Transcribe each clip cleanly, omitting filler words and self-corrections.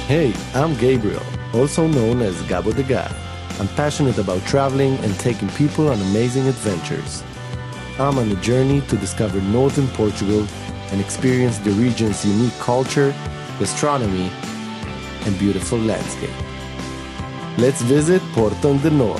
Hey, I'm Gabriel, also known as Gabo the Guy. I'm passionate about traveling and taking people on amazing adventures. I'm on a journey to discover Northern Portugal and experience the region's unique culture, gastronomy, and beautiful landscape. Let's visit Porto de Nor.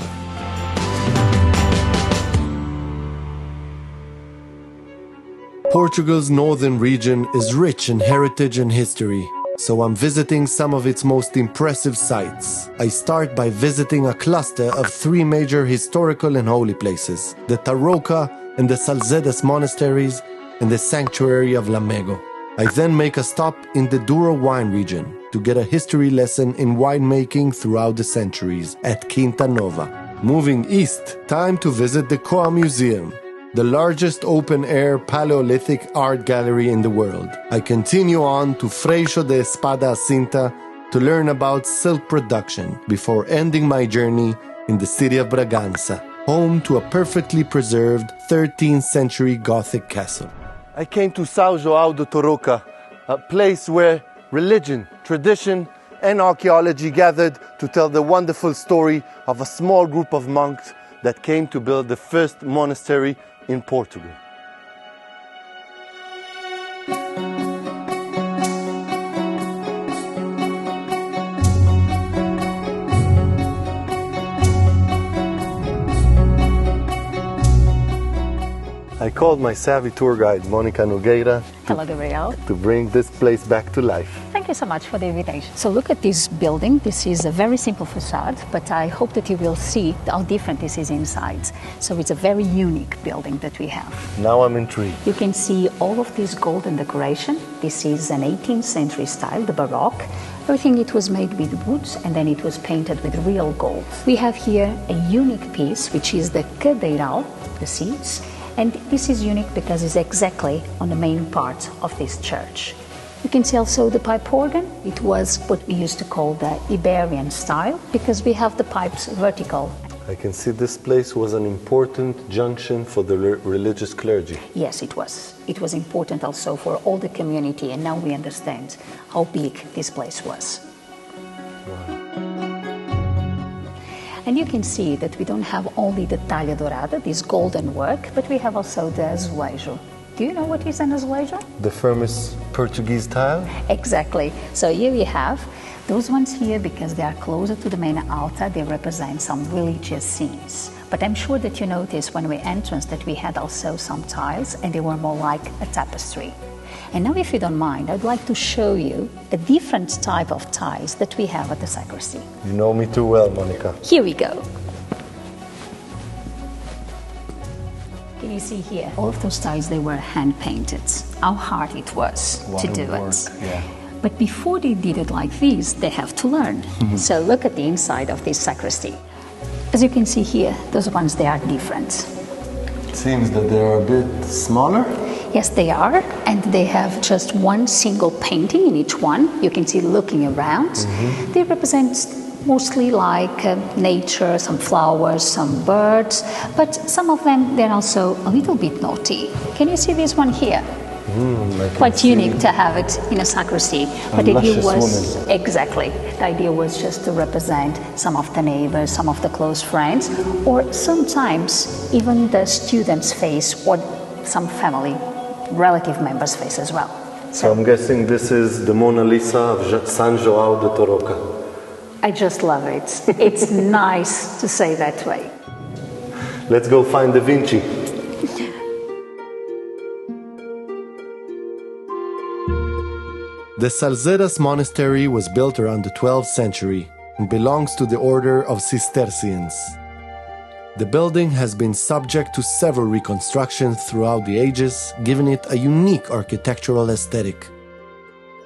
Portugal's northern region is rich in heritage and history, so I'm visiting some of its most impressive sites. I start by visiting a cluster of three major historical and holy places, the Tarouca and the Salzedas monasteries and the sanctuary of Lamego. I then make a stop in the Douro wine region to get a history lesson in winemaking throughout the centuries at Quinta Nova. Moving east, time to visit the Coa Museum, the largest open-air Paleolithic art gallery in the world. I continue on to Freixo de Espada a Cinta to learn about silk production before ending my journey in the city of Bragança, home to a perfectly preserved 13th century Gothic castle. I came to São João do Tarouca, a place where religion, tradition, and archaeology gathered to tell the wonderful story of a small group of monks that came to build the first monastery in Portugal. I called my savvy tour guide, Monica Nogueira, Hello, Gabriel. to bring this place back to life. Thank you so much for the invitation. So look at this building. This is a very simple facade, but I hope that you will see how different this is inside. So it's a very unique building that we have. Now I'm intrigued. You can see all of this golden decoration. This is an 18th century style, the Baroque. Everything it was made with wood and then it was painted with real gold. We have here a unique piece, which is the cadeiral, the seats. And this is unique because it's exactly on the main part of this church. You can see also the pipe organ. It was what we used to call the Iberian style because we have the pipes vertical. I can see this place was an important junction for the religious clergy. Yes, it was. It was important also for all the community, and now we understand how big this place was. Wow. And you can see that we don't have only the talha dourada, this golden work, but we have also the azulejo. Do you know what is an azulejo? The famous Portuguese tile? Exactly. So here we have those ones here because they are closer to the main altar. They represent some religious scenes. But I'm sure that you noticed when we entered that we had also some tiles and they were more like a tapestry. And now, if you don't mind, I'd like to show you a different type of tiles that we have at the sacristy. You know me too well, Monica. Here we go. Can you see here? All of those tiles, they were hand-painted. How hard it was to do it. Yeah. But before they did it like this, they have to learn. So look at the inside of this sacristy. As you can see here, those ones, they are different. It seems that they are a bit smaller. Yes, they are, and they have just one single painting in each one. You can see looking around. They represent mostly like nature, some flowers, some birds, but some of them, they're also a little bit naughty. Can you see this one here? Quite unique to have it in a sacristy. But the idea was woman. Exactly. The idea was just to represent some of the neighbors, some of the close friends, or sometimes even the student's face or some family relative members' face as well. So I'm guessing this is the Mona Lisa of São João de Tarouca. I just love it. It's nice to say that way. Let's go find Da Vinci. The Salzedas monastery was built around the 12th century and belongs to the order of Cistercians. The building has been subject to several reconstructions throughout the ages, giving it a unique architectural aesthetic.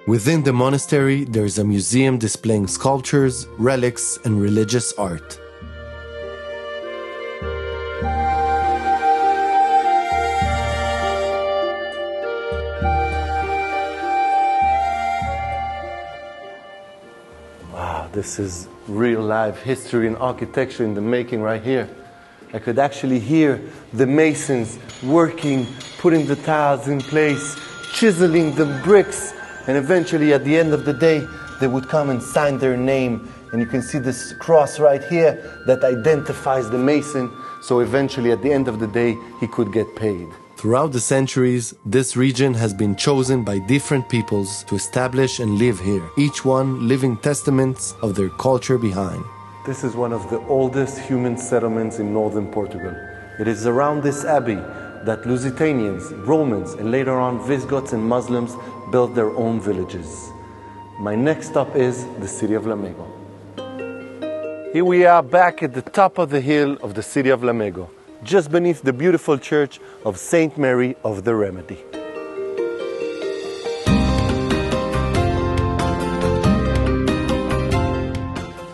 Within the monastery, there is a museum displaying sculptures, relics, and religious art. Wow, this is real life history and architecture in the making right here. I could actually hear the masons working, putting the tiles in place, chiseling the bricks, and eventually at the end of the day, they would come and sign their name. And you can see this cross right here that identifies the mason. So eventually, at the end of the day, he could get paid. Throughout the centuries, this region has been chosen by different peoples to establish and live here, each one living testaments of their culture behind. This is one of the oldest human settlements in northern Portugal. It is around this abbey that Lusitanians, Romans, and later on Visigoths and Muslims built their own villages. My next stop is the city of Lamego. Here we are back at the top of the hill of the city of Lamego, just beneath the beautiful church of Saint Mary of the Remedy.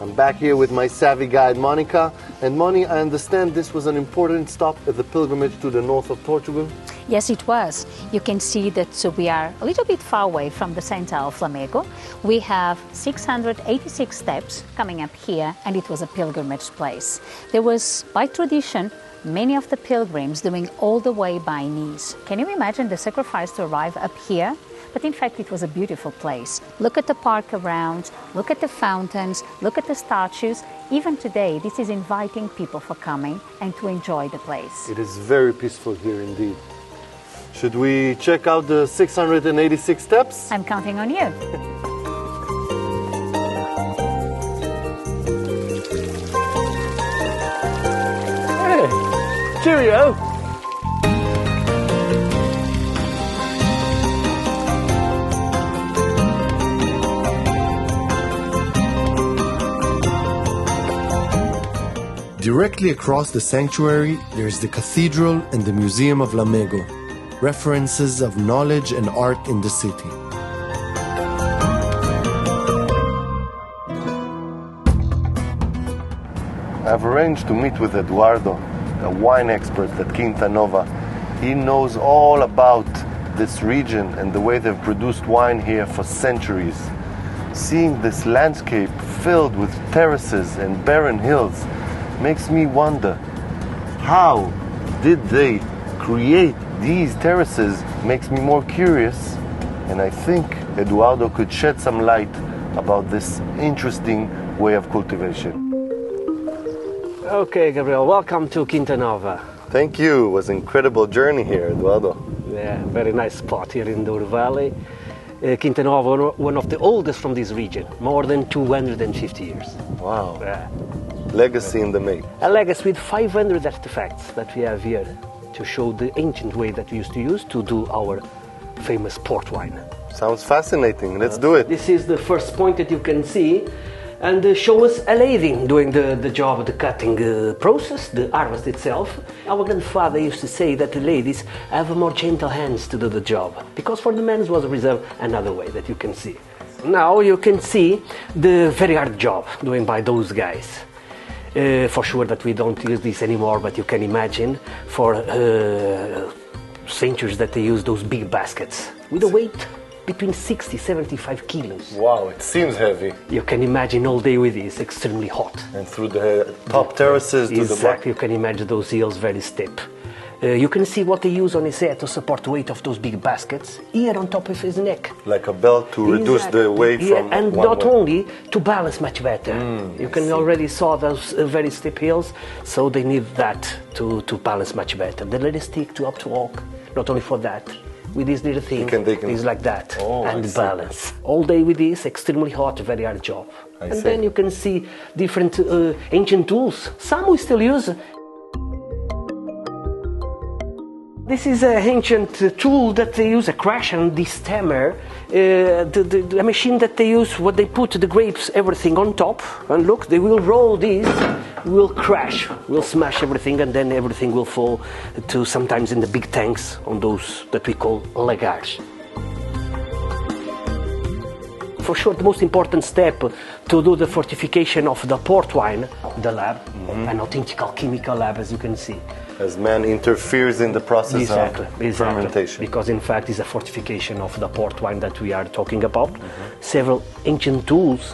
I'm back here with my savvy guide Monica. And Moni, I understand this was an important stop at the pilgrimage to the north of Portugal? Yes, it was. You can see that we are a little bit far away from the center of Lamego. We have 686 steps coming up here, and it was a pilgrimage place. There was, by tradition, many of the pilgrims doing all the way by knees. Can you imagine the sacrifice to arrive up here? But in fact, it was a beautiful place. Look at the park around, look at the fountains, look at the statues. Even today, this is inviting people for coming and to enjoy the place. It is very peaceful here indeed. Should we check out the 686 steps? I'm counting on you. Hey, cheerio! Directly across the sanctuary, there is the cathedral and the Museum of Lamego, references of knowledge and art in the city. I've arranged to meet with Eduardo, a wine expert at Quinta Nova. He knows all about this region and the way they've produced wine here for centuries. Seeing this landscape filled with terraces and barren hills makes me wonder, how did they create these terraces? Makes me more curious, and I think Eduardo could shed some light about this interesting way of cultivation. Okay, Gabriel, welcome to Quinta Nova. Thank you. It was an incredible journey here, Eduardo. Yeah, very nice spot here in Douro Valley. Quinta Nova, one of the oldest from this region, more than 250 years. Wow. Yeah. Legacy in the making. A legacy with 500 artifacts that we have here to show the ancient way that we used to use to do our famous port wine. Sounds fascinating. Let's do it. This is the first point that you can see, and show us a lady doing the job of the cutting process, the harvest itself. Our grandfather used to say that the ladies have more gentle hands to do the job, because for the men it was reserved another way that you can see. Now you can see the very hard job doing by those guys. For sure that we don't use this anymore, but you can imagine for centuries that they use those big baskets with a weight between 60-75 kilos. Wow, it seems heavy. You can imagine all day with this, extremely hot. And through the top terraces to the bottom. Exactly, you can imagine those hills very steep. You can see what they use on his head to support the weight of those big baskets here on top of his neck. Like a belt to reduce the weight from and one not way. only to balance much better. You can already saw those very steep hills, so they need that to balance much better. The little stick to up to walk, not only for that. With this little thing, it's like that, and balance. All day with this, extremely hot, very hard job. And then you can see different ancient tools. Some we still use. This is an ancient tool that they use, a crash and destemmer, the machine that they use, what they put the grapes, everything on top, and look, they will roll this, will crash, will smash everything, and then everything will fall to sometimes in the big tanks on those that we call lagars. For sure, the most important step to do the fortification of the port wine, the lab, an authentic chemical lab, as you can see. As man interferes in the process of fermentation. Because in fact it's a fortification of the port wine that we are talking about. Several ancient tools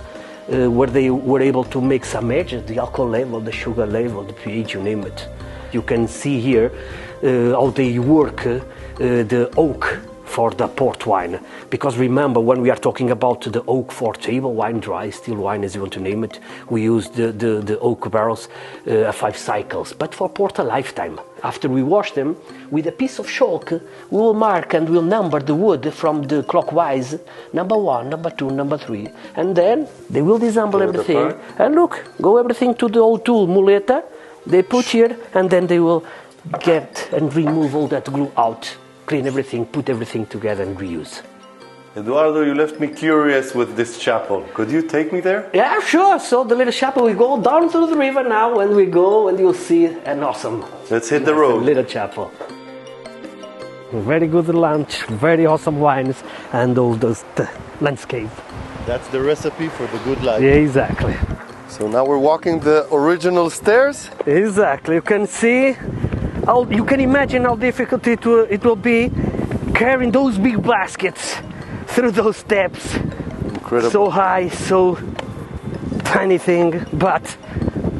where they were able to make some measures, the alcohol level, the sugar level, the pH, you name it. You can see here how they work the oak for the port wine. Because remember, when we are talking about the oak for table wine, dry, still wine, as you want to name it, we use the oak barrels 5 cycles, but for port a lifetime. After we wash them, with a piece of chalk, we will mark and we'll number the wood from the clockwise, number 1, number 2, number 3, and then they will disassemble everything. And look, go everything to the old tool, muleta, they put here, and then they will get and remove all that glue out, clean everything, put everything together and reuse. Eduardo, you left me curious with this chapel. Could you take me there? Yeah, sure. So the little chapel, we go down to the river now, and we go and you'll see an awesome. Let's hit the road. Little chapel. Very good lunch, very awesome wines, and all those landscape. That's the recipe for the good life. Yeah, exactly. So now we're walking the original stairs. Exactly. You can see, you can imagine how difficult it will be carrying those big baskets through those steps. Incredible. So high, so tiny thing, but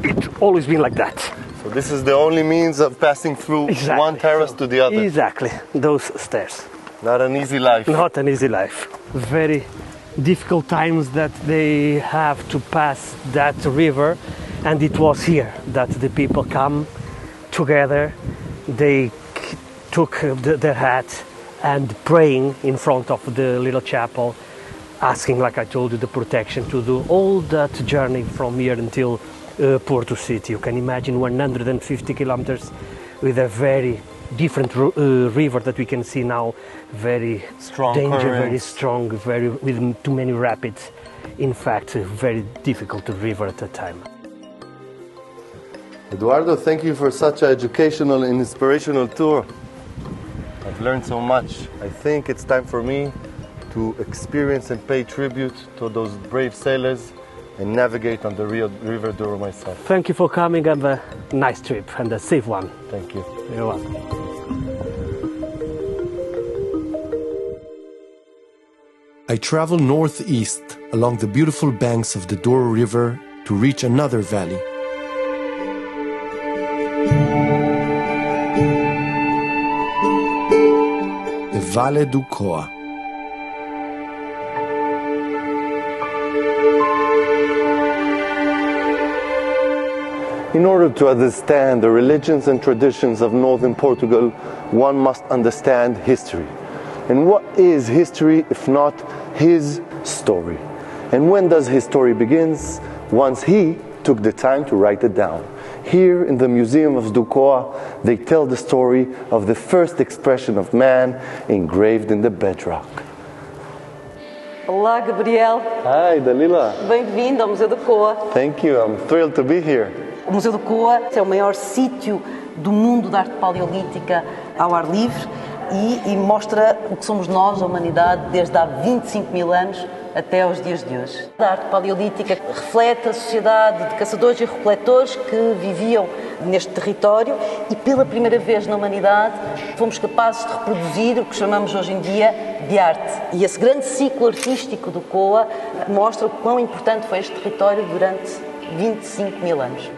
it's always been like that. So this is the only means of passing through one terrace to the other. Exactly, those stairs. Not an easy life. Not an easy life. Very difficult times that they have to pass that river, and it was here that the people come together. They took their hat and praying in front of the little chapel, asking, like I told you, the protection to do all that journey from here until Porto City. You can imagine 150 kilometers with a very different river that we can see now, very strong dangerous, currents. very strong, very with too many rapids. In fact, a very difficult river at the time. Eduardo, thank you for such an educational and inspirational tour. I've learned so much. I think it's time for me to experience and pay tribute to those brave sailors and navigate on the River Douro myself. Thank you for coming. Have a nice trip and a safe one. Thank you. You're welcome. I travel northeast along the beautiful banks of the Douro River to reach another valley. The Vale do Coa. In order to understand the religions and traditions of Northern Portugal, one must understand history. And what is history if not his story? And when does his story begins? Once he took the time to write it down. Here in the Museum of do Coa, they tell the story of the first expression of man engraved in the bedrock. Olá, Gabriel. Hi, Dalila. Bem-vindo ao Museu do Coa. Thank you. I'm thrilled to be here. O Museu do Coa é o maior sítio do mundo da arte paleolítica ao ar livre e mostra o que somos nós, a humanidade, desde há 25 mil anos até aos dias de hoje. A arte paleolítica reflete a sociedade de caçadores e recoletores que viviam neste território e pela primeira vez na humanidade fomos capazes de reproduzir o que chamamos hoje em dia de arte. E esse grande ciclo artístico do Coa mostra o quão importante foi este território durante 25 mil anos.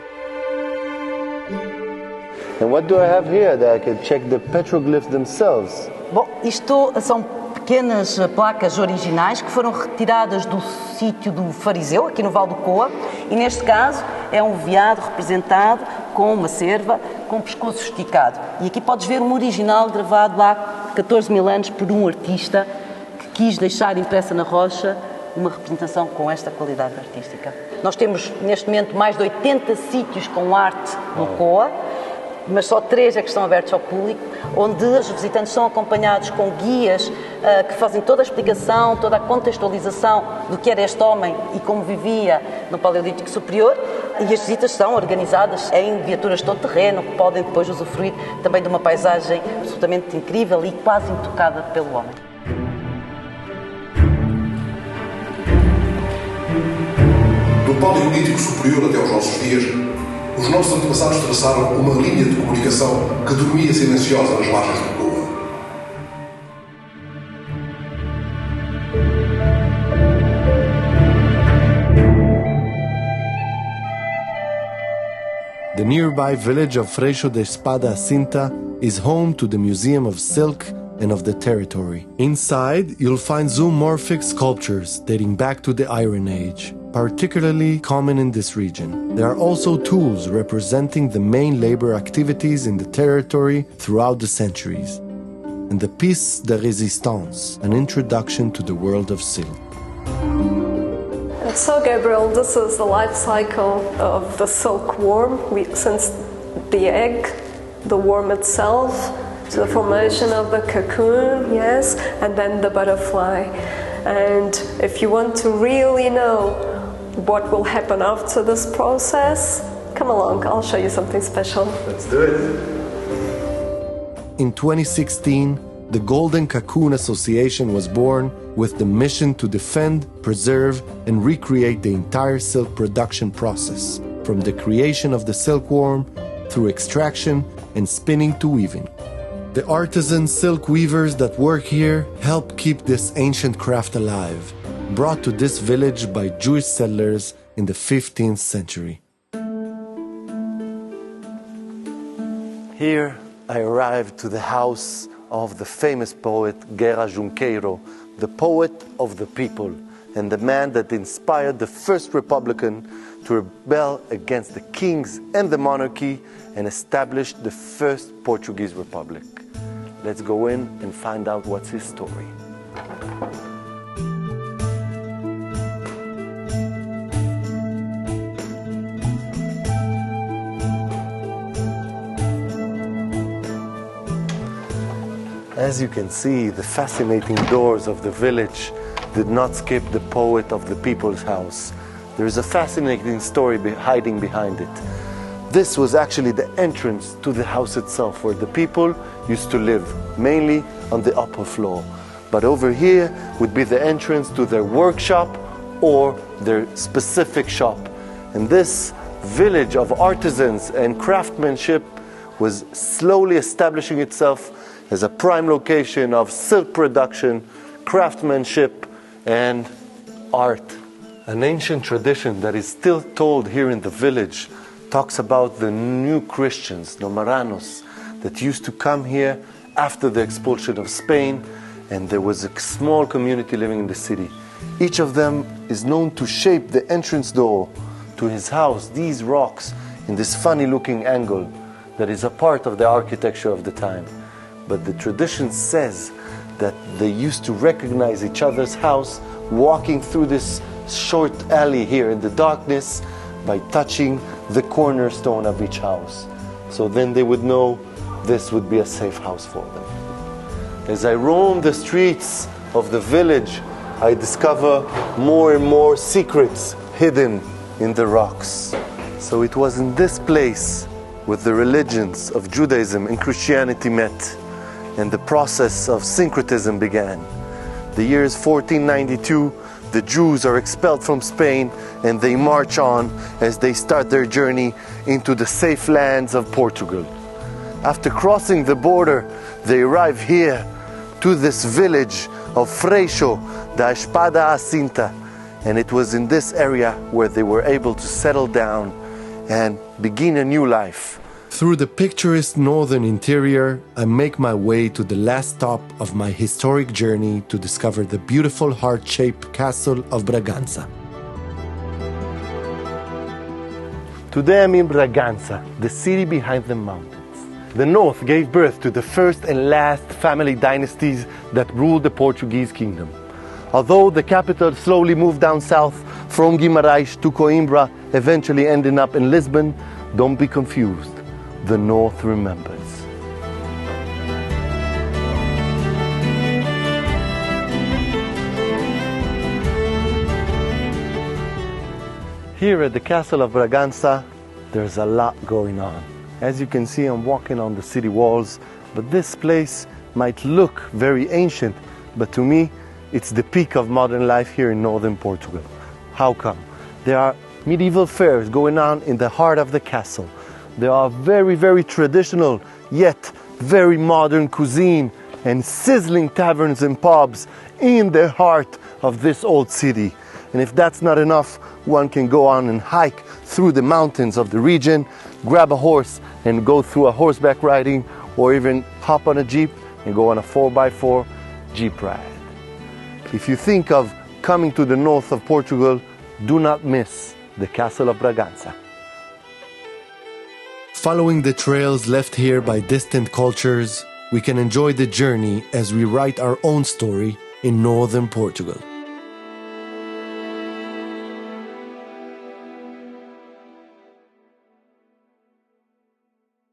And what do I have here that I can check the petroglyphs themselves? Bom, isto são pequenas placas originais que foram retiradas do sítio do fariseu, aqui no Vale do Coa, e neste caso é um veado representado com uma cerva com o pescoço esticado. E aqui podes ver um original gravado há 14 mil anos por um artista que quis deixar impressa na rocha uma representação com esta qualidade artística. Nós temos neste momento mais de 80 sítios com arte no Coa, mas só 3 é que estão abertos ao público, onde os visitantes são acompanhados com guias que fazem toda a explicação, toda a contextualização do que era este homem e como vivia no Paleolítico Superior, e as visitas são organizadas em viaturas todo terreno, que podem depois usufruir também de uma paisagem absolutamente incrível e quase intocada pelo homem. Do Paleolítico Superior até aos nossos dias, os nossos antepassados traçaram uma linha de comunicação que dormia silenciosa nas margens do Coa. The nearby village of Freixo de Espada Cinta is home to the Museum of Silk and of the territory. Inside, you'll find zoomorphic sculptures dating back to the Iron Age, particularly common in this region. There are also tools representing the main labor activities in the territory throughout the centuries, and the Piece de Résistance, an introduction to the world of silk. So, Gabriel, this is the life cycle of the silkworm, since the egg, the worm itself, to the formation of the cocoon, yes, and then the butterfly. And if you want to really know what will happen after this process, come along, I'll show you something special. Let's do it. In 2016, the Golden Cocoon Association was born with the mission to defend, preserve, and recreate the entire silk production process, from the creation of the silkworm through extraction and spinning to weaving. The artisan silk weavers that work here help keep this ancient craft alive, brought to this village by Jewish settlers in the 15th century. Here I arrived to the house of the famous poet Guerra Junqueiro, the poet of the people and the man that inspired the first Republican to rebel against the kings and the monarchy and establish the first Portuguese Republic. Let's go in and find out what's his story. As you can see, the fascinating doors of the village did not skip the poet of the people's house. There is a fascinating story hiding behind it. This was actually the entrance to the house itself, where the people used to live, mainly on the upper floor. But over here would be the entrance to their workshop or their specific shop. And this village of artisans and craftsmanship was slowly establishing itself as a prime location of silk production, craftsmanship, and art. An ancient tradition that is still told here in the village talks about the new Christians, the Maranos, that used to come here after the expulsion of Spain, and there was a small community living in the city. Each of them is known to shape the entrance door to his house, these rocks, in this funny looking angle that is a part of the architecture of the time. But the tradition says that they used to recognize each other's house walking through this short alley here in the darkness by touching the cornerstone of each house. So then they would know this would be a safe house for them. As I roam the streets of the village, I discover more and more secrets hidden in the rocks. So it was in this place where the religions of Judaism and Christianity met, and the process of syncretism began. The year is 1492, the Jews are expelled from Spain, and they march on as they start their journey into the safe lands of Portugal. After crossing the border, they arrive here to this village of Freixo da Espada à Cinta, and it was in this area where they were able to settle down and begin a new life. Through the picturesque northern interior, I make my way to the last stop of my historic journey to discover the beautiful heart-shaped castle of Bragança. Today I'm in Bragança, the city behind the mountains. The north gave birth to the first and last family dynasties that ruled the Portuguese kingdom. Although the capital slowly moved down south from Guimarães to Coimbra, eventually ending up in Lisbon, don't be confused. The North remembers. Here at the Castle of Bragança, there's a lot going on. As you can see, I'm walking on the city walls, but this place might look very ancient, but to me, it's the peak of modern life here in northern Portugal. How come? There are medieval fairs going on in the heart of the castle. There are very, very traditional, yet very modern cuisine and sizzling taverns and pubs in the heart of this old city. And if that's not enough, one can go on and hike through the mountains of the region, grab a horse and go through a horseback riding, or even hop on a jeep and go on a 4x4 Jeep ride. If you think of coming to the north of Portugal, do not miss the Castle of Bragança. Following the trails left here by distant cultures, we can enjoy the journey as we write our own story in northern Portugal.